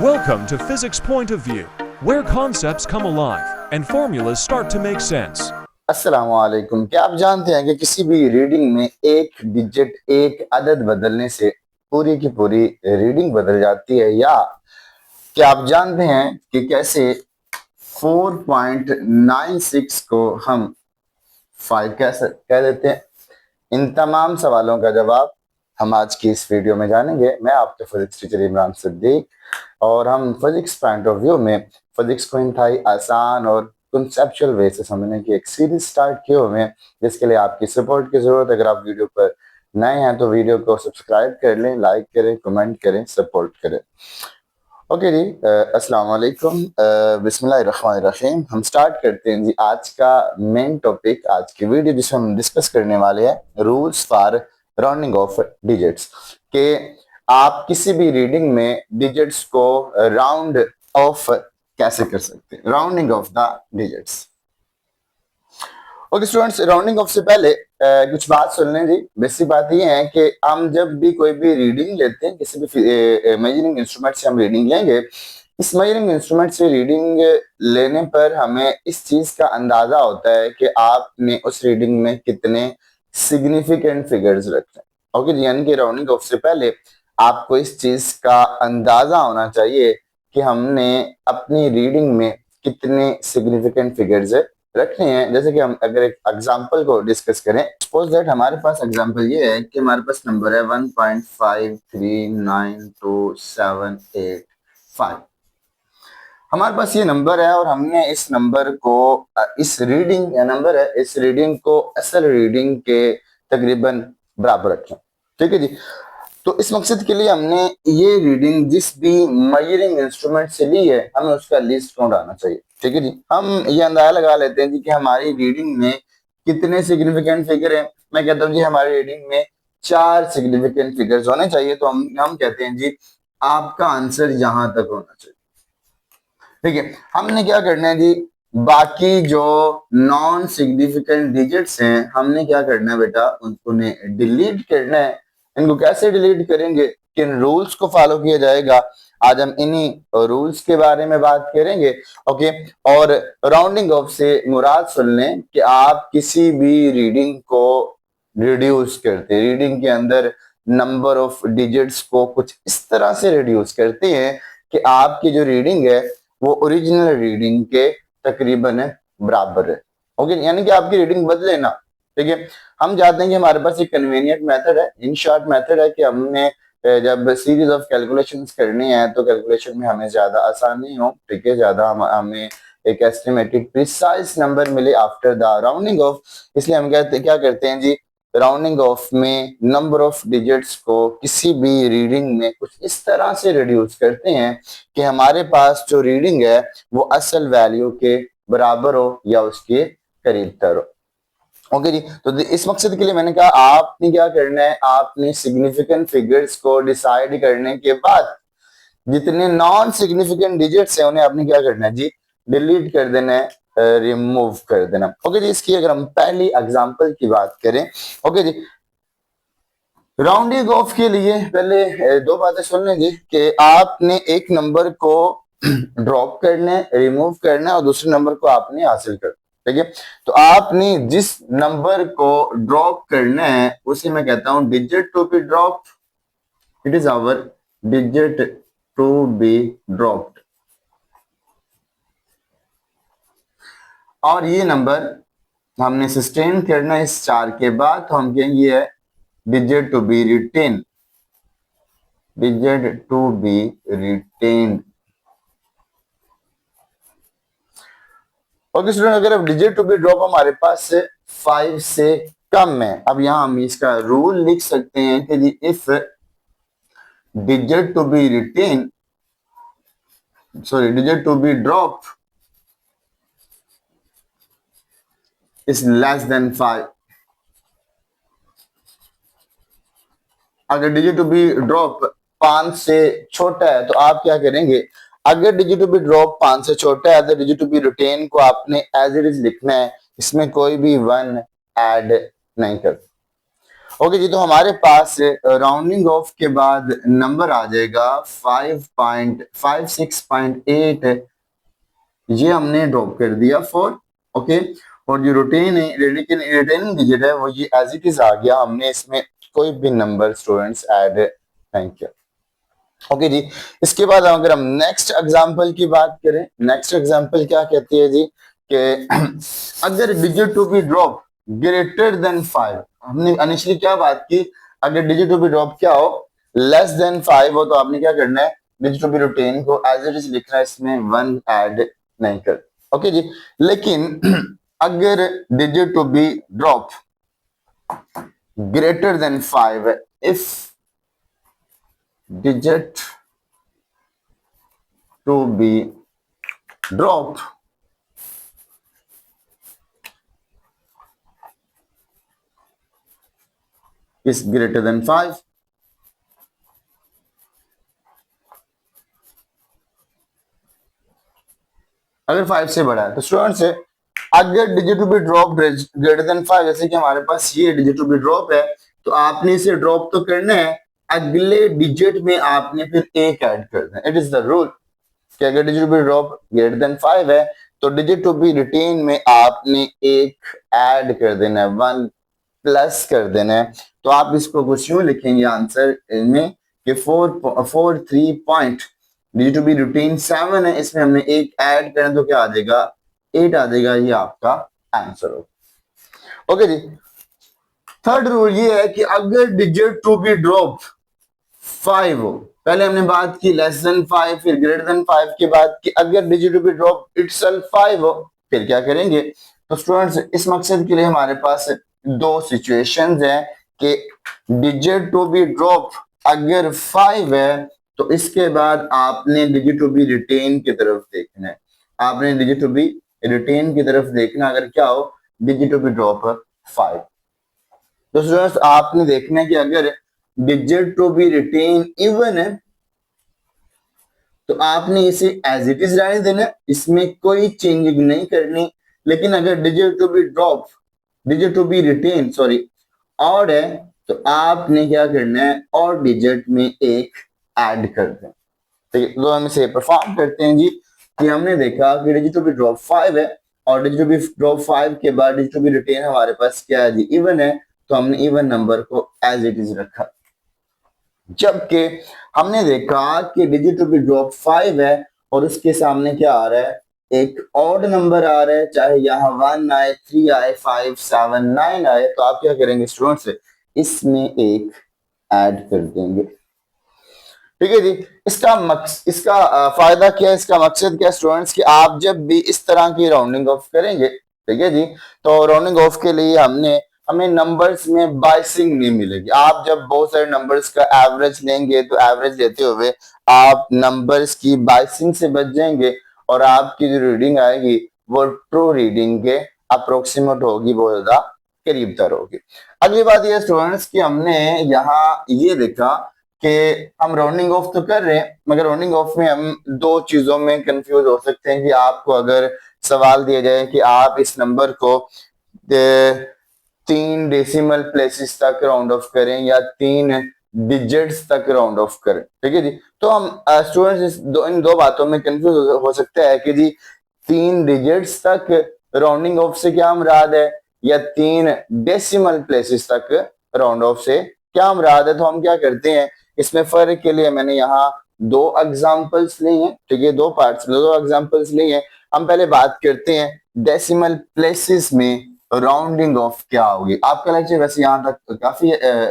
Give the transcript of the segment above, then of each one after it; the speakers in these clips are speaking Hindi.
Welcome to Physics Point of View, where concepts come alive and formulas start to make sense. अस्सलामु अलैकुम। क्या आप जानते हैं कि किसी भी रीडिंग में एक डिजिट एक अदद बदलने से पूरी की पूरी रीडिंग बदल जाती है? या क्या आप जानते हैं कि कैसे 4.96 को हम 5 कह देते हैं? इन तमाम सवालों का जवाब हम आज की इस वीडियो में जानेंगे। मैं आपके फिजिक्स टीचर इमरान सिद्दीक, और हम फिजिक्स पॉइंट ऑफ व्यू में फिजिक्स को इंतहाई आसान और कंसेप्चुअल वे से समझने की एक सीरीज स्टार्ट किए हुए हैं, जिसके लिए आपकी सपोर्ट की जरूरत है। अगर आप वीडियो पर नए हैं तो वीडियो को सब्सक्राइब कर लें, लाइक करें, कमेंट करें, सपोर्ट करें। ओके जी, अस्सलाम वालेकुम, बिस्मिल्लाहिर्रहमानिर्रहीम। हम स्टार्ट करते हैं जी आज का मेन टॉपिक, आज की वीडियो जिसमें हम डिस्कस करने वाले हैं rules for rounding off digits. के आप किसी भी रीडिंग में डिजिट्स को राउंड ऑफ कैसे कर सकते हैं, rounding off the digits. Okay students, rounding off से पहले कुछ बात सुन लें जी। बेसिक बात ये है कि हम जब भी कोई भी रीडिंग लेते हैं, किसी भी मेजरिंग इंस्ट्रूमेंट से हम रीडिंग लेंगे, इस मेजरिंग इंस्ट्रूमेंट से रीडिंग लेने पर हमें इस चीज का अंदाजा होता है कि आपने उस रीडिंग में कितने सिग्निफिकेंट फिगर्स रखे हैं। ओके जी, यानी कि राउंडिंग ऑफ से पहले आपको इस चीज का अंदाजा होना चाहिए कि हमने अपनी रीडिंग में कितने सिग्निफिकेंट फिगर्स रखने हैं। जैसे कि हम अगर एक एग्जांपल को डिस्कस करें, सपोज दैट हमारे पास एग्जांपल ये है कि हमारे पास नंबर है 1.539278 हमारे पास ये नंबर है, और हमने इस नंबर को इस रीडिंग या नंबर है इस रीडिंग को असल रीडिंग के तकरीबन बराबर रखें। ठीक है जी। तो इस मकसद के लिए हमने ये रीडिंग जिस भी मेजरिंग इंस्ट्रूमेंट से ली है, हमें उसका लिस्ट काउंट आना चाहिए। ठीक है जी। हम ये अंदाजा लगा लेते हैं जी कि हमारी रीडिंग में कितने सिग्निफिकेंट फिगर हैं। मैं कहता हूँ जी हमारी रीडिंग में 4 सिग्निफिकेंट फिगर्स होने चाहिए। तो हम कहते हैं जी आपका आंसर यहां तक होना चाहिए। ठीक है, हमने क्या करना है जी, बाकी जो नॉन सिग्निफिकेंट डिजिट्स हैं हमने क्या करना है बेटा, उन्हें डिलीट करना है। इनको कैसे डिलीट करेंगे, किन रूल्स को फॉलो किया जाएगा, आज हम इन्हीं रूल्स के बारे में बात करेंगे। ओके, और राउंडिंग ऑफ से मुराद सुन लें कि आप किसी भी रीडिंग को रिड्यूस करते हैं, रीडिंग के अंदर नंबर ऑफ डिजिट्स को कुछ इस तरह से रिड्यूस करते हैं कि आपकी जो रीडिंग है वो ओरिजिनल रीडिंग के तकरीबन बराबर है। ओके, यानी कि आपकी रीडिंग बदले ना। ठीक है, हम चाहते हैं कि हमारे पास एक कन्वीनियंट मेथड है, इन शॉर्ट मेथड है कि हमने जब सीरीज ऑफ कैलकुलेशंस करनी है तो कैलकुलेशन में हमें ज्यादा आसानी हो। ठीक है, ज्यादा हमें एक एस्टिमेटेड प्रिसाइज नंबर मिले आफ्टर द राउंडिंग ऑफ। इसलिए हम क्या करते हैं जी, राउंडिंग ऑफ में नंबर ऑफ डिजिट्स को किसी भी रीडिंग में कुछ इस तरह से रिड्यूस करते हैं कि हमारे पास जो रीडिंग है वो असल वैल्यू के बराबर हो या उसके करीब तर हो। ओके जी, तो इस मकसद के लिए मैंने कहा आपने क्या करना है, आपने सिग्निफिकेंट फिगर्स को डिसाइड करने के बाद जितने नॉन सिग्निफिकेंट डिजिट्स हैं उन्हें आपने क्या करना है जी, डिलीट कर देना है, रिमूव कर देना। ओके जी, इसकी अगर हम पहली एग्जांपल की बात करें, ओके जी, राउंडिंग ऑफ के लिए पहले 2 बातें सुन लेंगे कि आपने एक नंबर को ड्रॉप करना है, रिमूव करना है, और दूसरे नंबर को आपने हासिल करना। ठीक है, तो आपने जिस नंबर को ड्रॉप करना है उसे मैं कहता हूं digit to be drop. It is our digit to be dropped, और ये नंबर हमने सस्टेन करना है इस 4 के बाद, तो हम कहेंगे ये है digit to be retain, digit to be retained. Okay student, अगर अब डिजिट टू बी ड्रॉप हमारे पास 5 से कम है, अब यहां हम इसका रूल लिख सकते हैं कि जी if digit to be retain, sorry digit to be drop is less than 5। अगर डिजिट टू बी ड्रॉप 5 से छोटा है तो आप क्या करेंगे, अगर डिजिट टू बी ड्रॉप 5 से छोटा है तो डिजिट टू बी रिटेन को आपने एज इट इज लिखना है, इसमें कोई भी 1 ऐड नहीं कर। ओके जी, तो हमारे पास राउंडिंग ऑफ के बाद नंबर आ जाएगा 5.56.8, ये हमने ड्रॉप कर दिया 4। ओके, और जो रिटेनिंग डिजिट है वो ये एज इट इज आ गया, हमने इसमें कोई भी नंबर स्टूडेंट्स ऐड नहीं किया। ओके जी, इसके बाद अगर हम नेक्स्ट एग्जांपल की बात करें, नेक्स्ट एग्जांपल क्या कहती है जी कि अगर digit to be drop greater than 5, हमने इनिशियली क्या बात की, अगर डिजिट टू बी ड्रॉप क्या हो, लेस देन 5 हो, तो आपने क्या करना है, डिजिट टू बी रिटेन को एज इट इज लिखना है, इसमें 1 ऐड नहीं कर। ओके जी, लेकिन अगर digit to be drop greater than 5 है, if digit to be dropped is greater than 5, अगर 5 से बड़ा है तो स्टूडेंट से अगर digit to be drop greater than 5, जैसे कि हमारे पास ये डिजिट टू बी ड्रॉप है, तो आपने इसे ड्रॉप तो करना है, अगले डिजिट में आपने फिर एक ऐड करना है। इट इज द रूल कि अगर digit to be drop greater than 5 है तो डिजिट टू बी रिटेन में आपने एक ऐड कर देना है, 1 प्लस कर देना है। तो आप इसको कुछ यूं लिखेंगे आंसर में कि 4.3 point digit to be retain 7 है, इसमें हमने एक ऐड करना, तो क्या आ जाएगा, 8 आ जाएगा, ये आपका आंसर होगा। ओके जी, थर्ड रूल ये है कि अगर डिजिट टू बी ड्रॉप 5 हो, पहले हमने बात की लेस देन 5, फिर ग्रेटर देन 5 के बाद कि अगर digit to be drop itself 5 हो, फिर क्या करेंगे। तो स्टूडेंट्स इस मकसद के लिए हमारे पास दो सिचुएशंस हैं कि डिजिट टू बी ड्रॉप अगर 5 है तो इसके बाद आपने डिजिट टू बी रिटेन की तरफ देखना है, आपने डिजिट टू बी रिटेन की तरफ देखना अगर क्या हो, डिजिट टू बी ड्रॉप 5। तो स्टूडेंट्स आपने देखना है कि अगर digit to be retain even है तो आपने इसे एज इट इज रहने देना, इसमें कोई चेंजिंग नहीं करनी। लेकिन अगर digit to be drop, digit to be retain sorry odd है, तो आपने क्या करना है, और डिजिट में एक ऐड कर दें। ठीक है, तो हम इसे परफॉर्म करते हैं जी कि हमने देखा कि डिजिट टू बी ड्रॉप 5 है और डिजिट टू बी ड्रॉप 5 के बाद डिजिट टू बी रिटेन हमारे पास क्या है जी, इवन है, तो हमने इवन नंबर को एज इट इज रखा। जबकि हमने देखा कि डिजिट टू बी ड्रॉप 5 है और उसके सामने क्या आ रहा है, एक ऑड नंबर आ रहा है, चाहे यहाँ 1 आए, 3 आए, 5, 7, 9 आए, तो आप क्या करेंगे स्टूडेंट्स, इसमें एक ऐड कर देंगे। ठीक है जी, इसका फायदा क्या है, इसका मकसद क्या है स्टूडेंट्स, कि आप जब भी इस तरह की राउंडिंग ऑफ करेंगे, ठीक है जी, तो राउंडिंग ऑफ के लिए हमें नंबर्स में बाइसिंग नहीं मिलेगी। आप जब बहुत सारे नंबर्स का एवरेज लेंगे तो एवरेज लेते हुए आप नंबर्स की बाइसिंग से बच जाएंगे और आपकी जो रीडिंग आएगी वो ट्रू रीडिंग के अप्रोक्सीमेट होगी, बहुत ज्यादा करीब तर होगी। अगली बात ये स्टूडेंट्स कि हमने यहाँ ये देखा कि हम राउंडिंग ऑफ तो कर रहे हैं, मगर राउंडिंग ऑफ में हम दो चीजों में कंफ्यूज हो सकते हैं कि आपको अगर सवाल दिया जाए कि आप इस नंबर को 3 डेसिमल प्लेसेस तक राउंड ऑफ करें या 3 डिजिट्स तक राउंड ऑफ करें, ठीक है जी, तो हम स्टूडेंट्स इन दो बातों में कंफ्यूज हो सकता है कि जी 3 डिजिट्स तक राउंडिंग ऑफ से क्या मुराद है या 3 डेसिमल प्लेसेस तक राउंड ऑफ से क्या मुराद है। तो हम क्या करते हैं, इसमें फर्क के लिए मैंने यहाँ 2 एग्जांपल्स ली हैं, ठीक है, 2 पार्ट्स में 2 एग्जांपल्स ली हैं। हम पहले बात करते हैं डेसिमल प्लेसेस में राउंडिंग ऑफ क्या होगी। आपका लेक्चर वैसे यहाँ तक काफी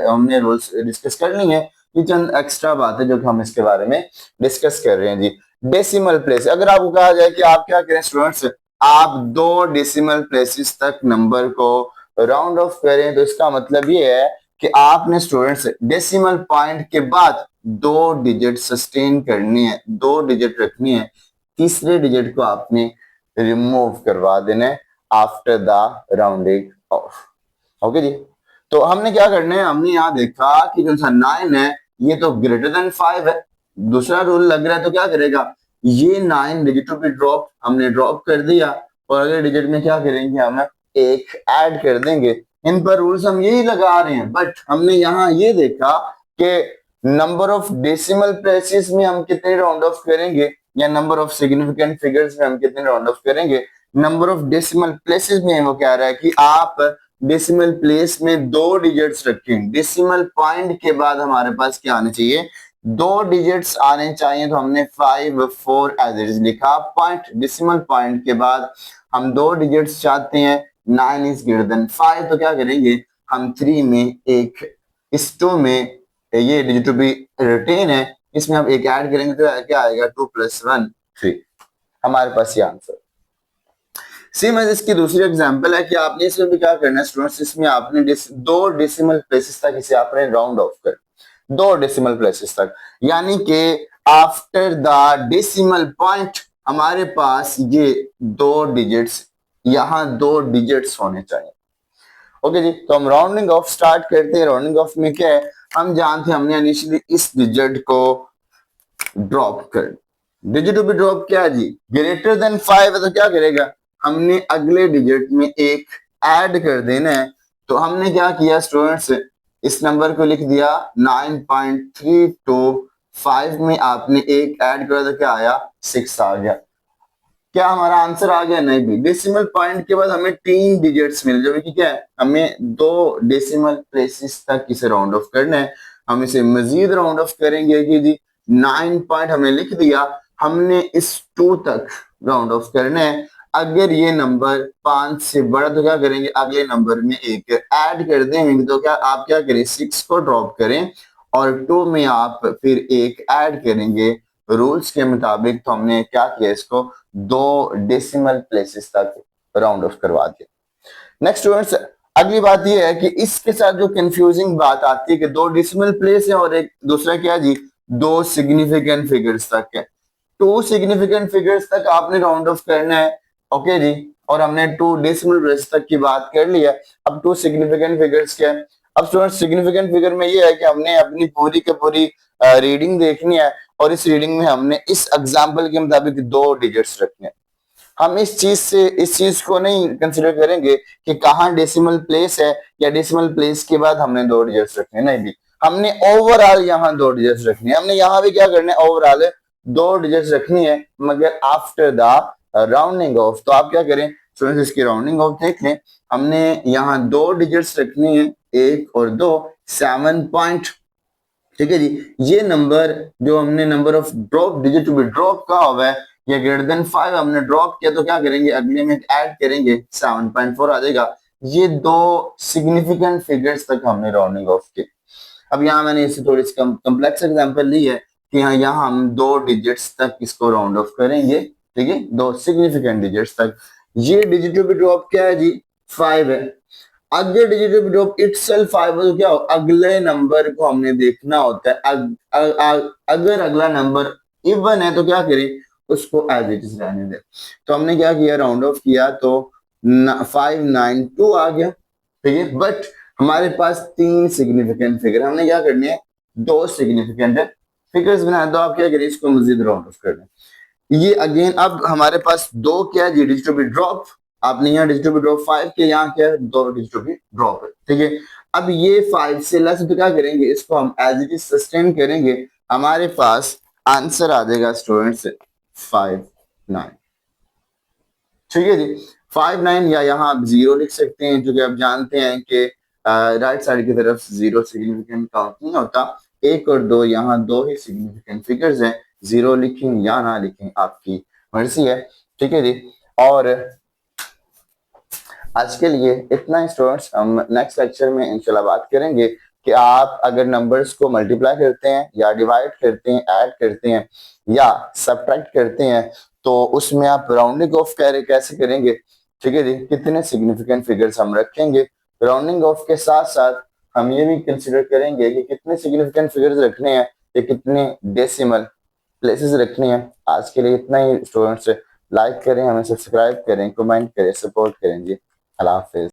हमने रूल्स डिस्कस कर ली है, ये चंद एक्स्ट्रा बात है जो कि हम इसके बारे में डिस्कस कर रहे हैं जी। डेसिमल प्लेस, अगर आपको कहा जाए कि आप क्या करें स्टूडेंट्स, आप 2 डेसिमल प्लेसेस तक नंबर को राउंड ऑफ करें, तो इसका मतलब ये है कि आपने स्टूडेंट्स डेसिमल पॉइंट के बाद 2 डिजिट सस्टेन करनी है, 2 डिजिट रखनी है, तीसरे डिजिट को आपने रिमूव करवा देना है after the rounding off. Okay जी, तो हमने क्या करना है, हमने यहाँ देखा कि जो 9 है ये तो ग्रेटर देन 5 है, दूसरा रूल लग रहा है, तो क्या करेगा, ये 9 डिजिट टू बी ड्रॉप हमने ड्रॉप कर दिया और अगले डिजिट में क्या करेंगे, हम एक ऐड कर देंगे, इन पर रूल्स हम यही लगा रहे हैं, बट हमने यहाँ ये देखा कि नंबर ऑफ डेसिमल प्लेसेस में हम कितने राउंड ऑफ करेंगे या नंबर ऑफ सिग्निफिकेंट फिगर्स में हम कितने राउंड ऑफ करेंगे। नंबर ऑफ डेसिमल प्लेसेस में वो कह रहा है कि आप डेसिमल प्लेस में 2 डिजिट्स रखें। डेसिमल पॉइंट के बाद हमारे पास क्या आने चाहिए, 2 डिजिट्स आने चाहिए। तो हमने 5 4 एज इट इज लिखा। पॉइंट, डेसिमल पॉइंट के बाद हम 2 डिजिट्स चाहते हैं। 9 इज ग्रेटर देन 5, तो क्या करेंगे हम 3 में एक, इस 2 में ये डिजिट टू बी रिटेन है, इसमें हम एक ऐड करेंगे तो क्या आएगा 2 + 1 3। हमारे पास ये आंसर। सेम एज इसकी दूसरी एग्जांपल है कि आपने इसमें भी क्या करना है स्टूडेंट्स, इसमें आपने 2 डेसिमल प्लेसेस तक इसे आपने राउंड ऑफ कर, 2 डेसिमल प्लेसेस तक, यानी कि आफ्टर द डेसिमल पॉइंट हमारे पास ये 2 डिजिट्स, यहाँ 2 डिजिट्स होने चाहिए। ओके जी, तो हम राउंडिंग ऑफ स्टार्ट करते हैं। राउंडिंग ऑफ में क्या है, हम जानते हैं हमने इनिशियली इस डिजिट को ड्रॉप कर, डिजिट टू बी ड्रॉप क्या है जी, ग्रेटर देन 5 है तो क्या करेगा, हमने अगले डिजिट में एक ऐड कर देना है। तो हमने क्या किया स्टूडेंट्स, इस नंबर को लिख दिया 9.325 में आपने एक ऐड करा तो क्या आया 6 आ गया। क्या हमारा आंसर आ गया? नहीं भी। डेसिमल पॉइंट के बाद हमें 3 डिजिट्स मिल जाएगी कि क्या है, हमें 2 डेसिमल प्लेसेस तक इसे राउंड ऑफ करना है। हम इसे मजीद राउंड ऑफ करेंगे कि जी 9 पॉइंट हमने लिख दिया, हमने इस 2 तक राउंड ऑफ करना है। अगर ये नंबर 5 से बड़ा तो क्या करेंगे, अगले नंबर में एक ऐड कर देंगे। तो क्या आप क्या करें, 6 को ड्रॉप करें और 2 में आप फिर एक ऐड करेंगे रूल्स के मुताबिक। तो हमने क्या किया, इसको 2 डेसिमल प्लेसेस तक राउंड ऑफ करवा दिया। नेक्स्ट स्टूडेंट्स, अगली बात ये है कि इसके साथ जो कंफ्यूजिंग बात आती है कि 2 डेसिमल प्लेस है और एक दूसरा क्या जी 2 सिग्निफिकेंट फिगर्स तक है। 2 सिग्निफिकेंट फिगर्स तक आपने राउंड ऑफ करना है। ओके जी, और हमने 2 डेसिमल प्लेस तक की बात कर लिया। अब 2 सिग्निफिकेंट फिगर्स क्या है। अब स्टूडेंट्स सिग्निफिकेंट फिगर में ये है कि हमने अपनी पूरी की पूरी रीडिंग देखनी है और इस रीडिंग में हमने इस एग्जाम्पल के मुताबिक 2 डिजिट्स रखने हैं। हम इस चीज को नहीं कंसिडर करेंगे कि कहाँ डेसिमल प्लेस है या डेसिमल प्लेस के बाद हमने 2 डिजिट्स रखने, नहीं भी, हमने ओवरऑल यहाँ 2 डिजिट्स रखनी है। हमने यहाँ भी क्या करना है, ओवरऑल 2 डिजिट्स रखनी है, मगर आफ्टर द राउंडिंग ऑफ। तो आप क्या करें स्टूडेंट्स, इसकी राउंडिंग ऑफ देख लें। हमने यहाँ 2 डिजिट्स रखनी है, 1 और 2, 7 पॉइंट। ठीक है जी, ये नंबर जो हमने number of drop digit to be drop का हुआ है या ग्रेटर देन 5 हमने ड्रॉप किया, तो क्या करेंगे अगले में ऐड करेंगे 7.4 आ जाएगा। ये 2 सिग्निफिकेंट फिगर्स तक हमने राउंडिंग ऑफ की। अब यहाँ मैंने इसे थोड़ी सी कम्प्लेक्स एग्जांपल ली है कि यहाँ हम 2 डिजिट्स तक इसको राउंड ऑफ करेंगे। ठीक है, 2 सिग्निफिकेंट डिजिट्स तक। ये डिजिट टू बी ड्रॉप क्या है जी 5 है। अगर digit to be drop itself 5 हो तो क्या हो, अगले नंबर को हमने देखना होता है। अगर अगला नंबर इवन है तो क्या करें, उसको एज इट इज रहने दे। तो हमने क्या किया, राउंड ऑफ किया तो 592 आ गया। ठीक है, बट हमारे पास 3 सिग्निफिकेंट फिगर, हमने क्या करने हैं 2 सिग्निफिकेंट फिगर्स बनाए। तो आप क्या करें, इसको मजीद राउंड ऑफ कर लें। ये अगेन अब हमारे पास 2 क्या है, डिजिट टू बी ड्रॉप। आपने यहाँ डिजिट टू बी ड्रॉप 5 के, यहाँ क्या है 2 डिजिट टू बी ड्रॉप है। ठीक है, अब ये 5 से लेस तो क्या करेंगे, इसको हम एज इट इज सस्टेन करेंगे। हमारे पास आंसर आ जाएगा स्टूडेंट्स 59। ठीक है जी, 59, या यहाँ आप 0 लिख सकते हैं, क्योंकि आप जानते हैं कि राइट साइड की तरफ 0 सिग्निफिकेंट काउंट नहीं होता। 1 और 2 यहाँ 2 ही सिग्निफिकेंट फिगर्स हैं, 0 लिखें या ना लिखें आपकी मर्जी है। ठीक है जी, और आज के लिए इतना ही स्टूडेंट्स। हम नेक्स्ट लेक्चर में इंशाल्लाह बात करेंगे कि आप अगर नंबर्स को मल्टीप्लाई करते हैं या डिवाइड करते हैं, ऐड करते हैं या सब्ट्रैक्ट करते हैं, तो उसमें आप राउंडिंग ऑफ कैसे करेंगे। ठीक है जी, कितने सिग्निफिकेंट फिगर्स हम रखेंगे। राउंडिंग ऑफ के साथ साथ हम ये भी कंसिडर करेंगे कि कितने सिग्निफिकेंट फिगर्स रखने हैं या कितने डेसिमल प्लेसेस रखने हैं। आज के लिए इतना ही स्टूडेंट्स। लाइक करें, हमें सब्सक्राइब करें, कमेंट करें, सपोर्ट करें जी। अल्लाह हाफिज।